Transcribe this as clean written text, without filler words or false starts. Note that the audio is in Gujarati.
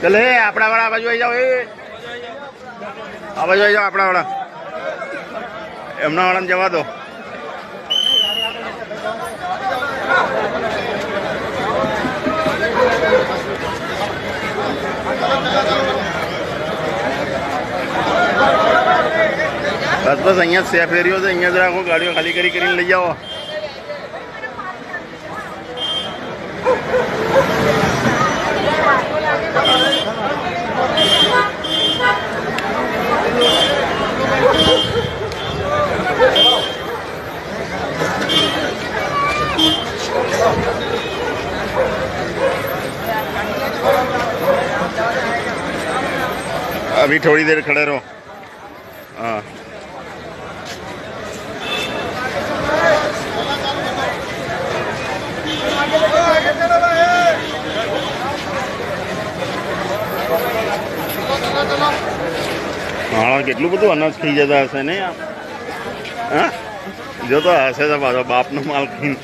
ચલે આપણા વાળા બાજુ આવી જાઓ. આ બાજુ આવી જાઓ આપણા વાળા. એમના વાળાને જવા દો. બસ બસ અહીંયા સેફ એરિયો છે. અહીંયા જ રાખો. ગાડીઓ ખાલી કરીને લઈ જાઓ. अभी थोड़ी देर खड़े रहो. हाँ हाँ કેટલું બધું અનાજ ખાઈ જતા હશે ને. હા જો તો હશે તો પાછો બાપનો માલ ખાઈને.